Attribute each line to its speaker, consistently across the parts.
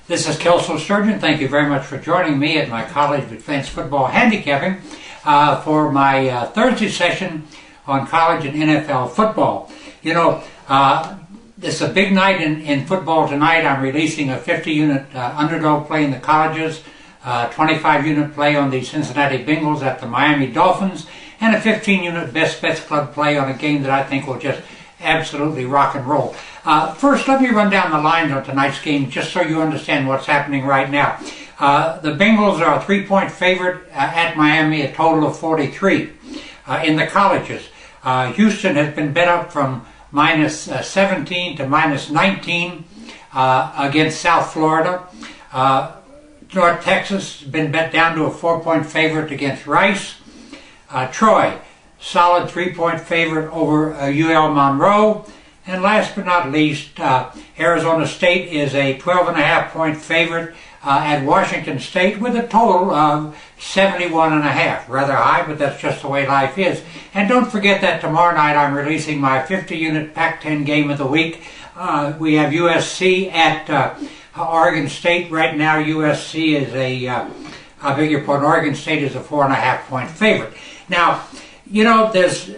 Speaker 1: This is Kelso Surgeon. Thank you very much for joining me at my College of Advanced Football Handicapping for my Thursday session on college and NFL football. You know, it's a big night in football tonight. I'm releasing a 50-unit underdog play in the colleges, 25-unit play on the Cincinnati Bengals at the Miami Dolphins, and a 15-unit Best Bets Club play on a game that I think will just absolutely rock and roll. First, let me run down the lines on tonight's game just so you understand what's happening right now. The Bengals are a 3-point favorite at Miami, a total of 43. In the colleges, Houston has been bet up from minus 17 to minus 19 against South Florida. North Texas has been bet down to a 4-point favorite against Rice. Troy, solid 3-point favorite over UL Monroe. And last but not least, Arizona State is a 12.5-point favorite at Washington State with a total of 71.5. Rather high, but that's just the way life is. And don't forget that tomorrow night I'm releasing my 50-unit Pac-10 game of the week. We have USC at Oregon State. Right now USC is Oregon State is a 4.5-point favorite. Now, you know, there's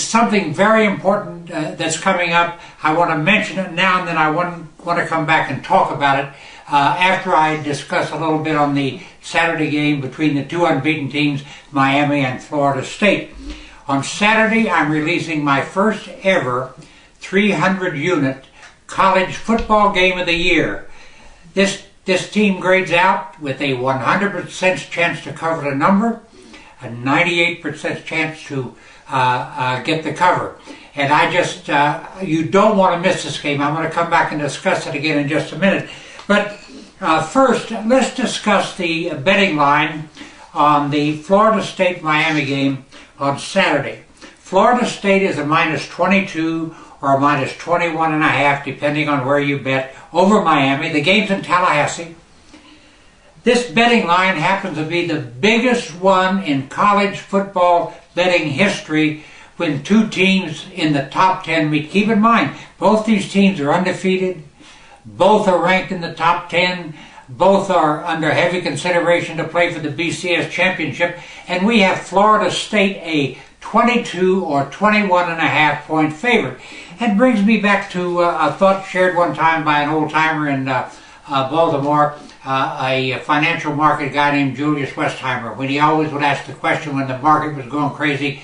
Speaker 1: something very important that's coming up. I want to mention it now, and then I want to come back and talk about it after I discuss a little bit on the Saturday game between the two unbeaten teams, Miami and Florida State. On Saturday, I'm releasing my first ever 300-unit college football game of the year. This team grades out with a 100% chance to cover the number, a 98% chance to get the cover. And I just, you don't want to miss this game. I'm going to come back and discuss it again in just a minute. But first, let's discuss the betting line on the Florida State-Miami game on Saturday. Florida State is a minus 22 or a minus 21.5, depending on where you bet, over Miami. The game's in Tallahassee. This betting line happens to be the biggest one in college football betting history when two teams in the top 10 meet. Keep in mind, both these teams are undefeated. Both are ranked in the top 10. Both are under heavy consideration to play for the BCS championship. And we have Florida State a 22 or 21.5-point favorite. That brings me back to a thought shared one time by an old-timer in Baltimore, a financial market guy named Julius Westheimer, when he always would ask the question when the market was going crazy,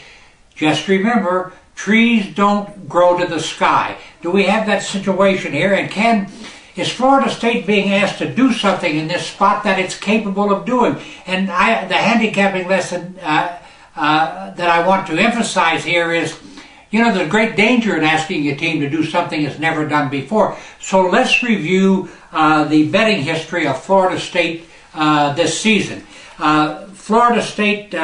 Speaker 1: just remember, trees don't grow to the sky. Do we have that situation here? And is Florida State being asked to do something in this spot that it's capable of doing? And the handicapping lesson that I want to emphasize here is, you know, there's great danger in asking a team to do something it's never done before. So let's review the betting history of Florida State this season. Florida State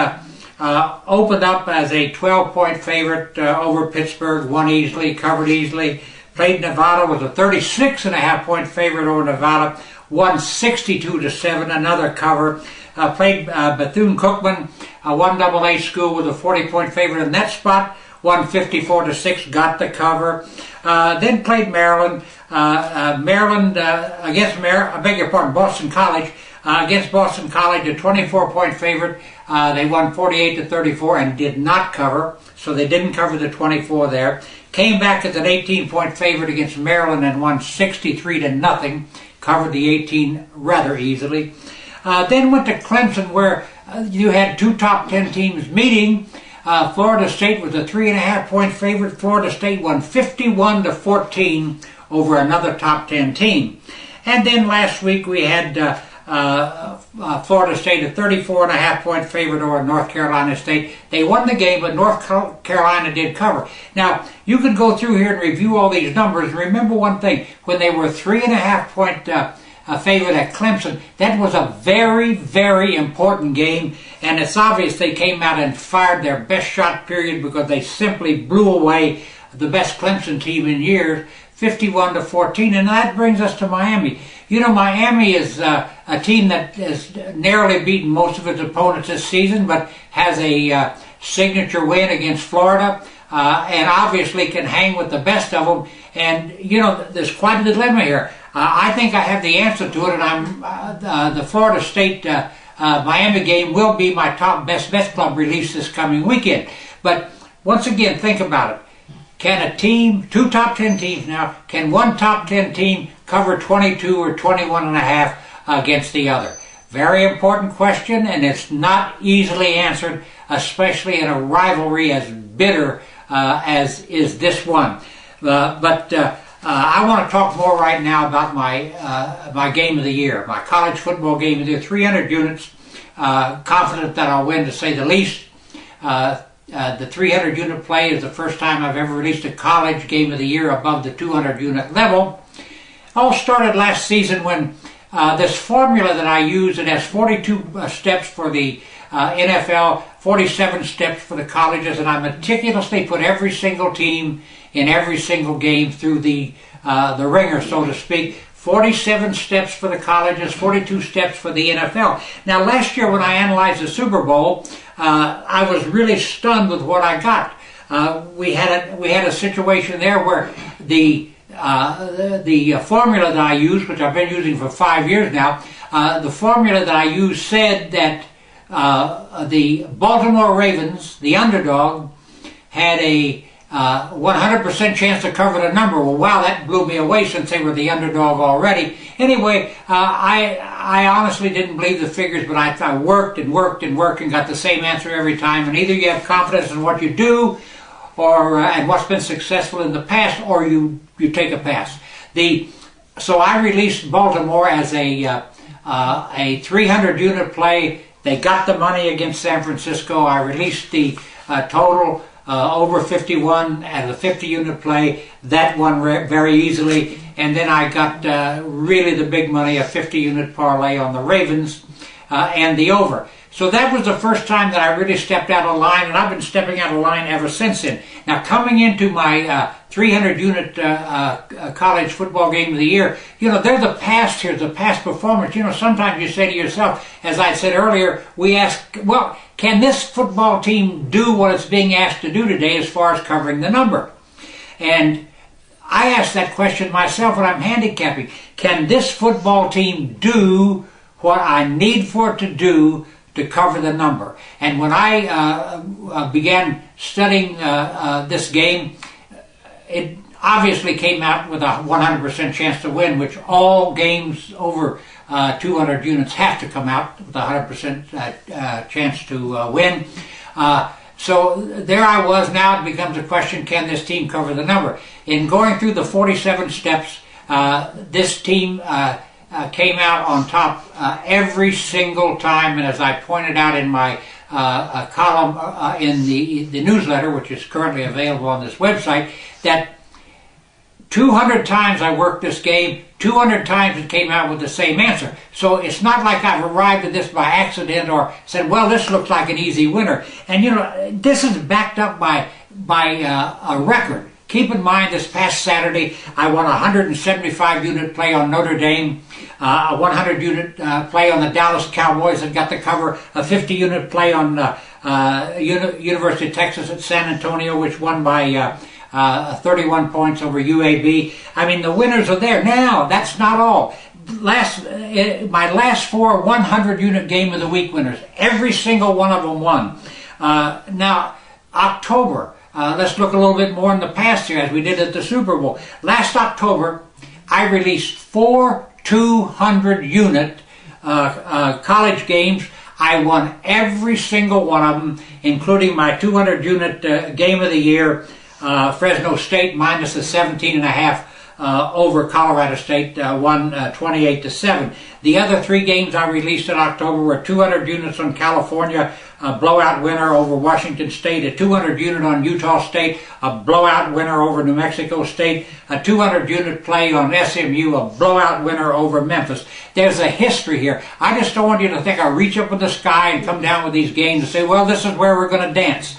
Speaker 1: opened up as a 12-point favorite over Pittsburgh, won easily, covered easily. Played Nevada, was a 36.5-point favorite over Nevada, won 62-7, another cover. Played Bethune-Cookman, a 1AA school with a 40-point favorite in that spot, won 54-6, got the cover. Then played Maryland. Boston College. Against Boston College, a 24-point favorite. They won 48-34 and did not cover, so they didn't cover the 24 there. Came back as an 18-point favorite against Maryland and won 63-0. Covered the 18 rather easily. Then went to Clemson, where you had two top 10 teams meeting. Florida State was a 3.5-point favorite. Florida State won 51-14 over another top 10 team. And then last week we had Florida State a 34.5-point favorite over North Carolina State. They won the game, but North Carolina did cover. Now, you can go through here and review all these numbers. Remember one thing, when they were 3.5-point favorite at Clemson, that was a very, very important game, and it's obvious they came out and fired their best shot period because they simply blew away the best Clemson team in years, 51-14, and that brings us to Miami. You know, Miami is a team that has narrowly beaten most of its opponents this season, but has a signature win against Florida, and obviously can hang with the best of them. And, you know, there's quite a dilemma here. I think I have the answer to it, and the Florida State Miami game will be my top best club release this coming weekend. But once again, think about it. Can a team, two top 10 teams now, can one top 10 team cover 22 or 21 and a half against the other? Very important question, and it's not easily answered, especially in a rivalry as bitter as is this one. But I want to talk more right now about my game of the year, my college football game of the year. 300 units, confident that I'll win, to say the least. The 300 unit play is the first time I've ever released a college game of the year above the 200 unit level. All started last season when this formula that I use, it has 42 steps for the NFL, 47 steps for the colleges, and I meticulously put every single team in every single game through the ringer, so to speak. 47 steps for the colleges, 42 steps for the NFL. Now, last year when I analyzed the Super Bowl, I was really stunned with what I got. We had a situation there where the formula that I used, which I've been using for 5 years now, the formula that I used said that the Baltimore Ravens, the underdog, had a 100% chance to cover the number. Well, wow, that blew me away since they were the underdog already. Anyway, I honestly didn't believe the figures, but I worked and worked and worked and got the same answer every time. And either you have confidence in what you do, or and what's been successful in the past, or you take a pass. So I released Baltimore as a 300 unit play. They got the money against San Francisco. I released the total over 51 as a 50 unit play. That won very easily. And then I got really the big money, a 50 unit parlay on the Ravens and the over. So that was the first time that I really stepped out of line, and I've been stepping out of line ever since then. Now, coming into my 300 unit college football game of the year, they're the past here, the past performance. Sometimes you say to yourself, as I said earlier, we ask, well, can this football team do what it's being asked to do today as far as covering the number? And I ask that question myself when I'm handicapping. Can this football team do what I need for it to do to cover the number? And when I began studying this game, it obviously came out with a 100% chance to win, which all games over 200 units have to come out with a 100% chance to win. So there I was. Now it becomes a question, can this team cover the number? In going through the 47 steps, this team came out on top every single time, and as I pointed out in my column in the newsletter, which is currently available on this website, that 200 times I worked this game, 200 times it came out with the same answer. So it's not like I've arrived at this by accident or said, well, this looks like an easy winner. And this is backed up by a record. Keep in mind, this past Saturday, I won a 175 unit play on Notre Dame, a 100 unit play on the Dallas Cowboys that got the cover, a 50 unit play on University of Texas at San Antonio, which won by 31 points over UAB. I mean, the winners are there. Now, that's not all. My last 4 100 unit game of the week winners, every single one of them won. Now, October. Let's look a little bit more in the past here, as we did at the Super Bowl. Last October, I released 4 200-unit college games. I won every single one of them, including my 200-unit game of the year, Fresno State minus the 17.5 over Colorado State, won 28-7. The other 3 games I released in October were 200 units on California, a blowout winner over Washington State, a 200 unit on Utah State, a blowout winner over New Mexico State, a 200 unit play on SMU, a blowout winner over Memphis. There's a history here. I just don't want you to think I reach up in the sky and come down with these games and say, well, this is where we're going to dance.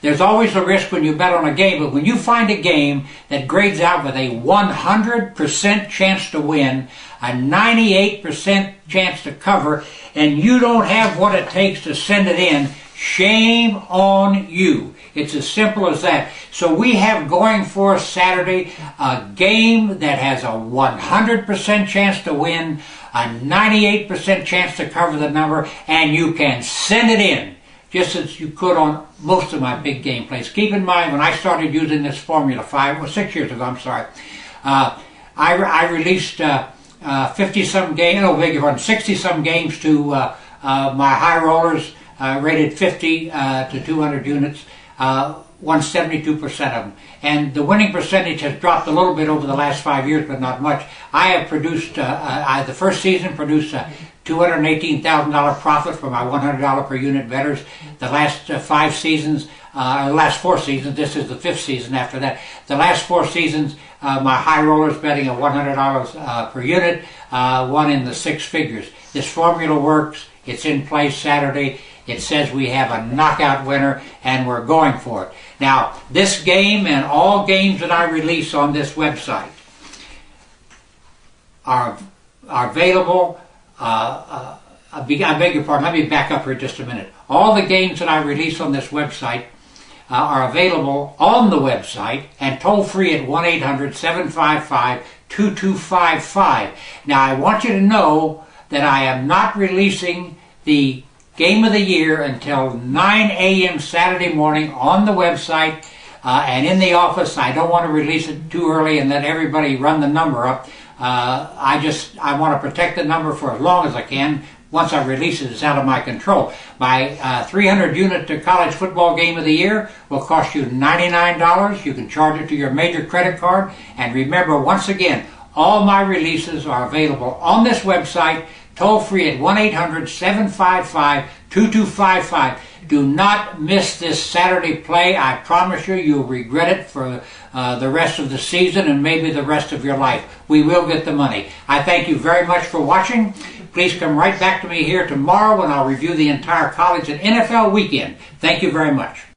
Speaker 1: There's always a risk when you bet on a game, but when you find a game that grades out with a 100% chance to win, a 98% chance to cover, and you don't have what it takes to send it in, shame on you. It's as simple as that. So we have going for us Saturday a game that has a 100% chance to win, a 98% chance to cover the number, and you can send it in just as you could on most of my big game plays. Keep in mind, when I started using this formula 6 years ago, I released 50-some games, no, beg your pardon, 60-some games to my high rollers, rated 50 to 200 units, won 72% of them. And the winning percentage has dropped a little bit over the last 5 years, but not much. I have produced, the first season produced a $218,000 profit for my $100 per unit bettors. The last 5 seasons, last 4 seasons, this is the 5th season after that. The last 4 seasons, my high rollers betting at $100 per unit, won in the 6 figures. This formula works. It's in place Saturday. It says we have a knockout winner, and we're going for it. Now, this game and all games that I release on this website are available. I beg your pardon, let me back up here just a minute. All the games that I release on this website are available on the website and toll free at 1-800-755-2255. Now, I want you to know that I am not releasing the Game of the Year until 9 a.m. Saturday morning on the website and in the office. I don't want to release it too early and let everybody run the number up. I want to protect the number for as long as I can. Once I release it, it's out of my control. My 300-unit college football Game of the Year will cost you $99. You can charge it to your major credit card. And remember, once again, all my releases are available on this website, toll free at 1-800-755-2255. Do not miss this Saturday play. I promise you, you'll regret it for the rest of the season and maybe the rest of your life. We will get the money. I thank you very much for watching. Please come right back to me here tomorrow when I'll review the entire college and NFL weekend. Thank you very much.